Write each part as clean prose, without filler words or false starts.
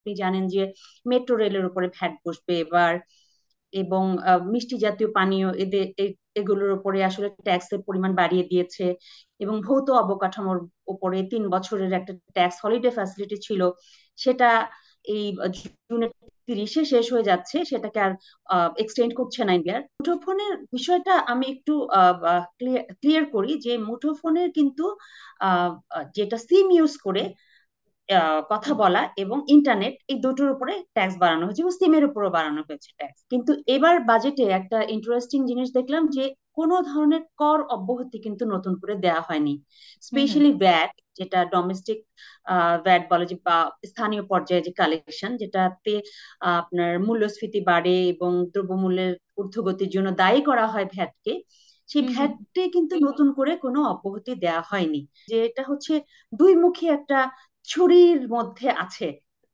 আপনি জানেন যে মেট্রো রেলের উপরে ভ্যাট বসবে এবার, এবং মিষ্টি জাতীয় পানীয় এগুলোর উপরে আসলে ট্যাক্সের পরিমাণ বাড়িয়ে দিয়েছে। এবং ভৌত অবকাঠামোর উপরে 3 বছরের একটা ট্যাক্স হলিডে ফ্যাসিলিটি ছিল, সেটা এই জুনের 30-এ শেষ হয়ে যাচ্ছে, সেটাকে আর এক্সটেন্ড করছে না ইন্ডিয়ার। মুঠোফোনের বিষয়টা আমি একটু ক্লিয়ার করি যে মুঠোফোনের কিন্তু যেটা সিম ইউজ করে কথা বলা এবং ইন্টারনেট, এই দুটোর উপরে ট্যাক্স বাড়ানো হয়েছে এবং সিমের উপরও বাড়ানো হয়েছে ট্যাক্স। কিন্তু এবার বাজেটে একটা ইন্টারেস্টিং জিনিস দেখলাম যে কোনো ধরনের কর অব্যাহতি কিন্তু নতুন করে দেয়া হয়নি। হুম হুম স্পেশালি ভ্যাট, যেটা ডোমেস্টিক ভ্যাট বলে, যে বা স্থানীয় পর্যায়ে যে কালেকশন, যেটাতে আপনার মূল্যস্ফীতি বাড়ে এবং দ্রব্যমূল্যের ঊর্ধ্বগতির জন্য দায়ী করা হয় ভ্যাটকে, সেই হুম হুম ভ্যাটে কিন্তু নতুন করে কোনো অব্যাহতি দেয়া হয়নি। যে এটা হচ্ছে দুই মুখী একটা ছুরির মধ্যে আছে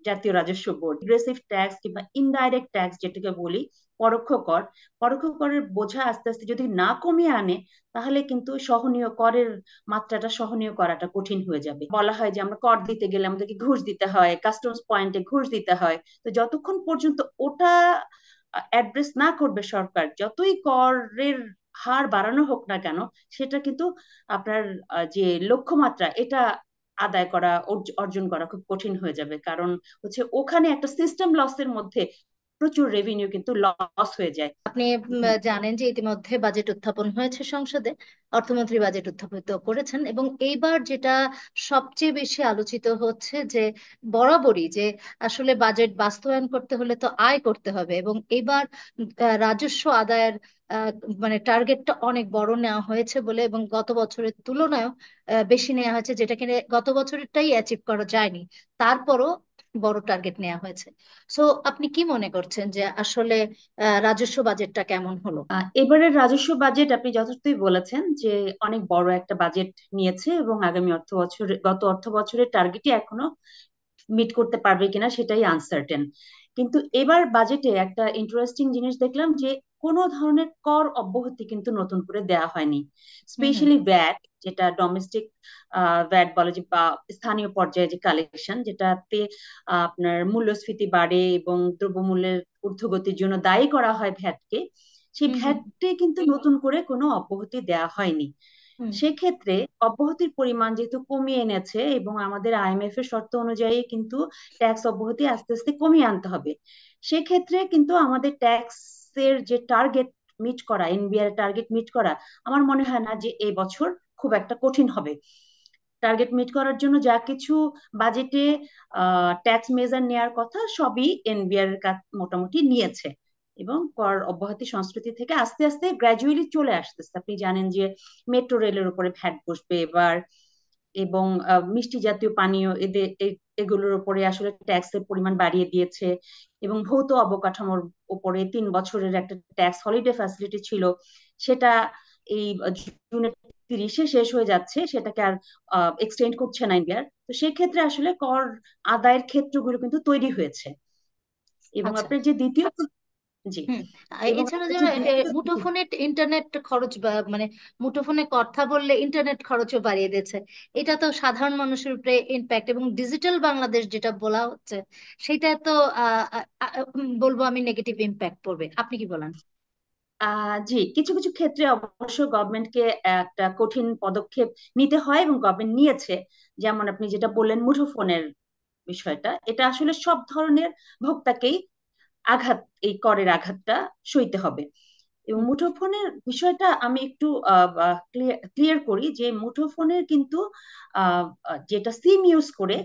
জাতীয় রাজস্ব বোর্ড। রিগ্রেসিভ ট্যাক্স কিংবা ইনডাইরেক্ট ট্যাক্স যেটাকে বলি, পরোক্ষ কর, পরোক্ষ করের বোঝা আস্তে আস্তে যদি না কমিয়ে আনে, তাহলে কিন্তু সহনীয় করের মাত্রাটা সহনীয় করাটা কঠিন হয়ে যাবে। বলা হয় যে আমরা কর দিতে গেলে আমাদেরকে ঘুষ দিতে হয়, কাস্টমস পয়েন্টে ঘুষ দিতে হয়। তো যতক্ষণ পর্যন্ত ওটা অ্যাড্রেস না করবে সরকার, যতই করের হার বাড়ানো হোক না কেন, সেটা কিন্তু আপনার যে লক্ষ্যমাত্রা এটা আদায় করা, অর্জন করা খুব কঠিন হয়ে যাবে। কারণ হচ্ছে ওখানে একটা সিস্টেম লসের মধ্যে প্রচুর রেভিনিউ কিন্তু লস হয়ে যায়। আপনি জানেন যে ইতিমধ্যে বাজেট উত্থাপন হয়েছে সংসদে, অর্থমন্ত্রী বাজেট উত্থাপিত করেছেন, এবং এইবার যেটা সবচেয়ে বেশি আলোচিত হচ্ছে যে বরাবরই যে আসলে বাজেট বাস্তবায়ন করতে হলে তো আয় করতে হবে, এবং এবার রাজস্ব আদায়ের আহ, মানে টার্গেটটা অনেক বড় নেওয়া হয়েছে বলে, এবং গত বছরের তুলনায় বেশি নেওয়া হয়েছে, যেটা কিনা গত বছরেরটাই অ্যাচিভ করা যায়নি, তারপরও বড় টার্গেট নেওয়া হয়েছে। সো আপনি কি মনে করছেন যে আসলে রাজস্ব বাজেটটা কেমন হলো? এবারের রাজস্ব বাজেট আপনি যথার্থই বলেছেন যে অনেক বড় একটা বাজেট নিয়েছে, এবং আগামী অর্থ বছরে, গত অর্থ বছরের টার্গেটই এখনো মিট করতে পারবে কিনা সেটাই আনসার্টেন। কিন্তু এবার বাজেটে একটা ইন্টারেস্টিং জিনিস দেখলাম যে কোনো ধরনের কর অব্যাহতি কিন্তু নতুন করে দেয়া হয়নি। হুম হুম স্পেশালি ভ্যাট, যেটা ডোমেস্টিক ভ্যাট বলে, যে বা স্থানীয় পর্যায়ে যে কালেকশন, যেটাতে আপনার মূল্যস্ফীতি বাড়ে এবং দ্রব্যমূল্যের ঊর্ধ্বগতির জন্য দায়ী করা হয় ভ্যাটকে, সেই হুম হুম ভ্যাটে কিন্তু নতুন করে কোনো অব্যাহতি দেয়া হয়নি। হুম সেক্ষেত্রে অব্যাহতির পরিমাণ যেহেতু কমিয়ে এনেছে, এবং আমাদের আইএমএফ এর শর্ত অনুযায়ী কিন্তু ট্যাক্স অব্যাহতি আস্তে আস্তে কমিয়ে আনতে হবে, সেক্ষেত্রে কিন্তু আমাদের ট্যাক্সের যে টার্গেট মিট করা, এনবিআর টার্গেট মিট করা, আমার মনে হয় না যে এই বছর খুব একটা কঠিন হবে। টার্গেট মিট করার জন্য যা কিছু বাজেটে ট্যাক্স মেজার নেয়ার কথা, সবই এনবিআর এর কাজ মোটামুটি নিয়েছে। এবং কর অব্যাহতি সংস্কৃতি থেকে আস্তে আস্তে গ্র্যাজুয়ালি চলে আসতেছে। আপনি জানেন যে মেট্রো রেলের উপরে ভ্যাট বসবে এবার, এবং মিষ্টি জাতীয় পানীয় এগুলোর উপরে আসলে ট্যাক্সের পরিমাণ বাড়িয়ে দিয়েছে। এবং ভৌত অবকাঠামোর উপরে 3 বছরের একটা ট্যাক্স হলিডে ফ্যাসিলিটি ছিল, সেটা এই জুনের 30-এ শেষ হয়ে যাচ্ছে, সেটাকে আর এক্সটেন্ড করছে না ইন্ডিয়ার। তো সেক্ষেত্রে আসলে কর আদায়ের ক্ষেত্রগুলো কিন্তু তৈরি হয়েছে। এবং আচ্ছা। আপনার যে দ্বিতীয়, জি, হুম। এবং এছাড়া আপনার যে যে দ্বিতীয়, মুঠোফোনে ইন্টারনেট খরচ বা মানে মুঠোফোনে কথা বললে ইন্টারনেট খরচও বাড়িয়ে দিয়েছে, এটা তো সাধারণ মানুষের উপরে ইম্প্যাক্ট, এবং ডিজিটাল বাংলাদেশ যেটা বলা হচ্ছে সেটা তো বলবো আমি নেগেটিভ ইম্প্যাক্ট পড়বে। আপনি কি বলেন? জি, কিছু কিছু ক্ষেত্রে অবশ্য গভর্নমেন্টকে একটা কঠিন পদক্ষেপ নিতে হয়, এবং গভর্নমেন্ট নিয়েছে। যেমন আপনি যেটা বললেন মুঠোফোনের বিষয়টা, এটা আসলে সব ধরনের ভোক্তাকেই আঘাত, এই করের আঘাতটা সইতে হবে। এবং হুম মুঠোফোনের বিষয়টা আমি একটু ক্লিয়ার করি যে মুঠোফোনের কিন্তু যেটা সিম ইউজ করে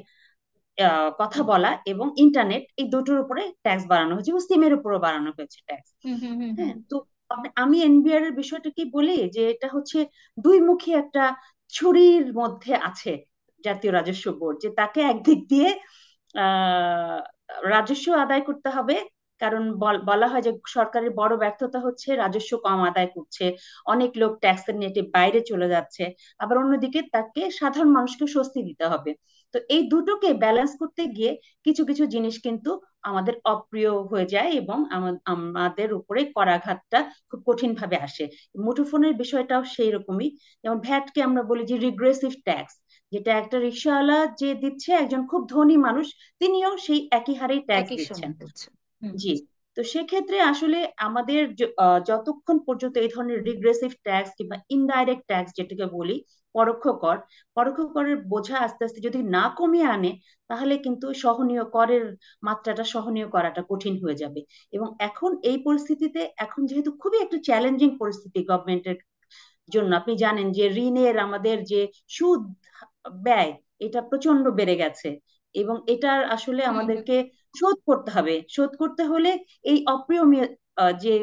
কথা বলা এবং ইন্টারনেট, এই দুটোর উপরে ট্যাক্স বাড়ানো হয়েছে এবং সিমের উপরও বাড়ানো হয়েছে ট্যাক্স। হুম হুম হুম হুম হ্যাঁ, তো আমি এনবিআর এর বিষয়টা কি বলি, যে এটা হচ্ছে দুই মুখী একটা ছুরির মধ্যে আছে জাতীয় রাজস্ব বোর্ড। যে তাকে একদিক দিয়ে আহ রাজস্ব আদায় করতে হবে, কারণ বলা হয় যে সরকারের বড় ব্যর্থতা হচ্ছে রাজস্ব কম আদায় করছে, অনেক লোক ট্যাক্সের নেটে বাইরে চলে যাচ্ছে। আবার অন্যদিকে তাকে সাধারণ মানুষকে স্বস্তি দিতে হবে। তো এই দুটোকে ব্যালেন্স করতে গিয়ে কিছু কিছু জিনিস কিন্তু আমাদের অপ্রিয় হয়ে যায়, এবং আমাদের উপরে করাঘাতটা খুব কঠিন ভাবে আসে। মুঠোফোনের বিষয়টাও সেই রকমই। যেমন ভ্যাটকে আমরা বলি যে রিগ্রেসিভ ট্যাক্স, যেটা একটা রিক্সাওয়ালা যে দিচ্ছে, একজন খুব ধনী মানুষ তিনিও সেই একই হারেই ট্যাক্স একই দিচ্ছেন। সমান হচ্ছে। হুম। জি। তো সেক্ষেত্রে আসলে আমাদের যতক্ষণ পর্যন্ত এই ধরনের রিগ্রেসিভ ট্যাক্স কিংবা ইনডাইরেক্ট ট্যাক্স যেটাকে বলি, পরোক্ষ কর, পরোক্ষ করের বোঝা আস্তে আস্তে যদি না কমিয়ে আনে, তাহলে কিন্তু সহনীয় করের মাত্রাটা সহনীয় করাটা কঠিন হয়ে যাবে। এবং এখন এই পরিস্থিতিতে, এখন যেহেতু খুবই একটা চ্যালেঞ্জিং পরিস্থিতি গভর্নমেন্টের জন্য, আপনি জানেন যে ঋণের আমাদের যে সুদ ব্যয়, এটা প্রচন্ড বেড়ে গেছে, এবং এটার আসলে হুম। হুম। আমাদেরকে শোধ করতে হবে। শোধ করতে হলে এই অপ্রিয় যে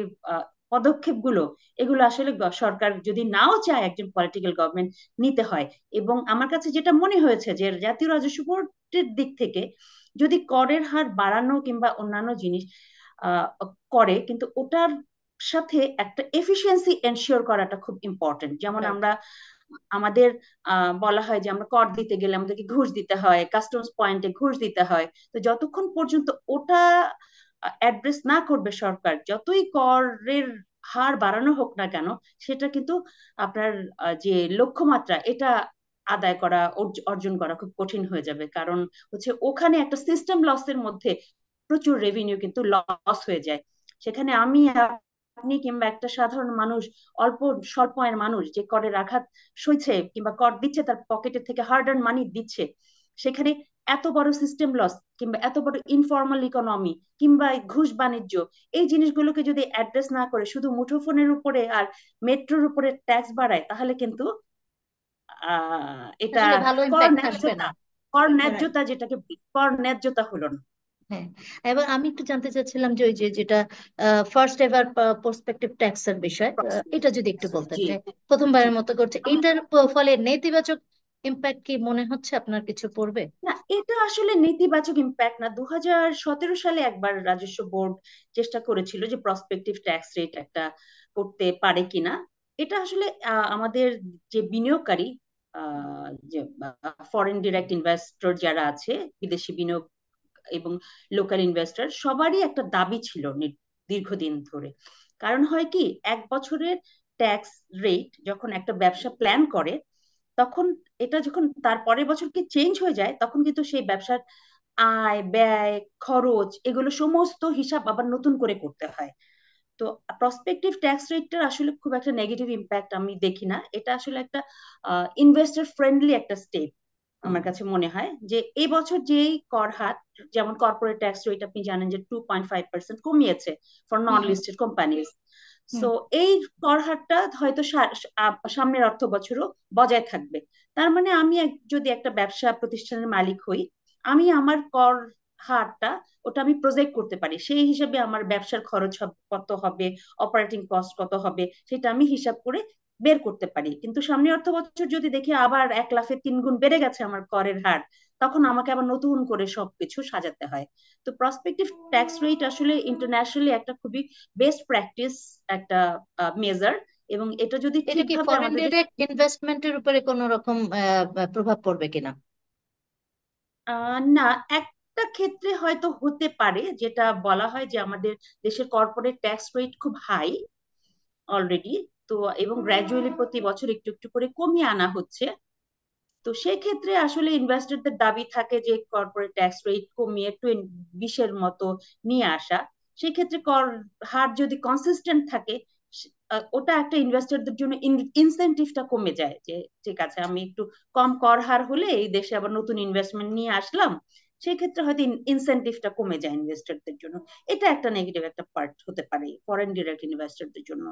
পদক্ষেপগুলো, এগুলো আসলে সরকার যদি নাও চায়, একজন পলিটিক্যাল গভর্নমেন্ট নিতে হয়। এবং আমার কাছে যেটা মনে হয়েছে যে জাতীয় রাজস্ব বোর্ডের দিক থেকে যদি করের হার বাড়ানো কিংবা অন্যান্য জিনিস আহ, করে, কিন্তু ওটার সাথে একটা এফিসিয়েন্সি এনশিওর করাটা খুব ইম্পর্টেন্ট। যেমন রাইট। আমরা আমাদের বলা হয় যে আমরা কর দিতে গেলে আমাদেরকে ঘুষ দিতে হয়, কাস্টমস পয়েন্টে ঘুষ দিতে হয়। তো যতক্ষণ পর্যন্ত ওটা অ্যাড্রেস না করবে সরকার, যতই করের হার বাড়ানো হোক না কেন, সেটা কিন্তু আপনার যে লক্ষ্যমাত্রা, এটা আদায় করা, অর্জন করা খুব কঠিন হয়ে যাবে। কারণ হচ্ছে ওখানে একটা সিস্টেম লসের মধ্যে প্রচুর রেভিনিউ কিন্তু লস হয়ে যায়। সেখানে আমি, আপনি কিংবা একটা সাধারণ মানুষ, অল্প স্বল্প আয়ের মানুষ যে করের আঘাত সইছে কিংবা কর দিচ্ছে, তার পকেটের থেকে হার্ড আর্ন মানি দিচ্ছে, সেখানে এত বড় সিস্টেম লস কিংবা এত বড় ইনফর্মাল ইকোনমি কিংবা ঘুষ বাণিজ্য, এই জিনিসগুলোকে যদি অ্যাড্রেস না করে শুধু মুঠোফোনের উপরে আর মেট্রোর উপরে ট্যাক্স বাড়ায়, তাহলে কিন্তু এটা আসলে ভালো কর ইম্প্যাক্ট আসবে ন্যায্যতা, না। কর Right. ন্যায্যতা যেটাকে, কর ন্যায্যতা হলো না। হ্যাঁ। এবার আমি একটু জানতে চাচ্ছিলাম যে ওই যে যেটা ফার্স্ট এভার প্রসপেক্টিভ ট্যাক্সের বিষয়, এটা যদি একটু বলতেন জি যে জি। প্রথমবারের মতো করছে, এটার ফলে নেতিবাচক ইম্প্যাক্ট কি মনে হচ্ছে আপনার কিছু পড়বে? না, এটা আসলে নেতিবাচক ইম্প্যাক্ট না। 2017 সালে একবার রাজস্ব বোর্ড চেষ্টা করেছিল যে প্রসপেক্টিভ ট্যাক্স রেট একটা করতে পারে কিনা। এটা আসলে আমাদের যে বিনিয়োগকারী, যে ফরেন ডিরেক্ট ইনভেস্টর যারা আছে, বিদেশি বিনিয়োগ এবং লোকাল ইনভেস্টর, সবারই একটা দাবি ছিল দীর্ঘদিন ধরে। কারণ হয় কি, এক বছরের ট্যাক্স রেট যখন একটা ব্যবসা প্ল্যান করে, তখন এটা যখন তার পরের বছর কি চেঞ্জ হয়ে যায়, তখন কিন্তু সেই ব্যবসার আয় ব্যয় খরচ এগুলো সমস্ত হিসাব আবার নতুন করে করতে হয়। তো প্রসপেক্টিভ ট্যাক্স রেটটার আসলে খুব একটা নেগেটিভ ইম্প্যাক্ট আমি দেখি না। এটা আসলে একটা ইনভেস্টর ফ্রেন্ডলি একটা স্টেপ আমার কাছে মনে হয়। যে এই বছর যেই কর হার, যেমন কর্পোরেট ট্যাক্স রেট আপনি জানেন যে 2.5% কমিয়েছে for non hmm. Hmm. Listed companies. Hmm. So এই কর হারটা হয়তো সামনের অর্থ বছরও বজায় থাকবে। তার মানে আমি যদি একটা ব্যবসা প্রতিষ্ঠানের মালিক হই, আমি আমার কর হারটা, ওটা আমি প্রজেক্ট করতে পারি। সেই হিসাবে আমার ব্যবসার খরচ কত হবে, অপারেটিং কস্ট কত হবে, সেটা আমি হিসাব করে বের করতে পারি। কিন্তু সামনের অর্থ বছর যদি দেখি আবার 1 লাফে 3 গুণ বেড়ে গেছে আমার করের হার, তখন আমাকে আবার নতুন করে সবকিছু সাজাতে হয়। তো প্রসপেক্টিভ ট্যাক্স রেট আসলে ইন্টারন্যাশনালি একটা খুবই বেস্ট প্র্যাকটিস, একটা মেজার। এবং এটা যদি এটা কি ঠিকভাবে ফরেন আমাদের ডিরেক্ট ইনভেস্টমেন্টের উপরে কোনো রকম প্রভাব পড়বে কিনা? না, একটা ক্ষেত্রে হয়তো হতে পারে, যেটা বলা হয় যে আমাদের দেশের কর্পোরেট ট্যাক্স রেট খুব হাই অলরেডি। তো এবং গ্র্যাজুয়ালি প্রতি বছর একটু একটু করে কমিয়ে আনা হচ্ছে। তো সেক্ষেত্রে আসলে ইনভেস্টরদের দাবি থাকে যে কর্পোরেট ট্যাক্স রেট কমিয়ে 20-এর মতো নিয়ে আসা। সেক্ষেত্রে কর হার যদি কনসিস্টেন্ট থাকে, ওটা একটা ইনভেস্টরদের জন্য ইনসেন্টিভটা কমে যায়, যে ঠিক আছে, আমি একটু কম কর হার হলে এই দেশে আবার নতুন ইনভেস্টমেন্ট নিয়ে আসলাম। সেই ক্ষেত্রে হয়তো ইনসেন্টিভটা কমে যায় ইনভেস্টরদের জন্য। এটা একটা নেগেটিভ একটা পার্ট হতে পারে ফরেন ডিরেক্ট ইনভেস্টরদের জন্য।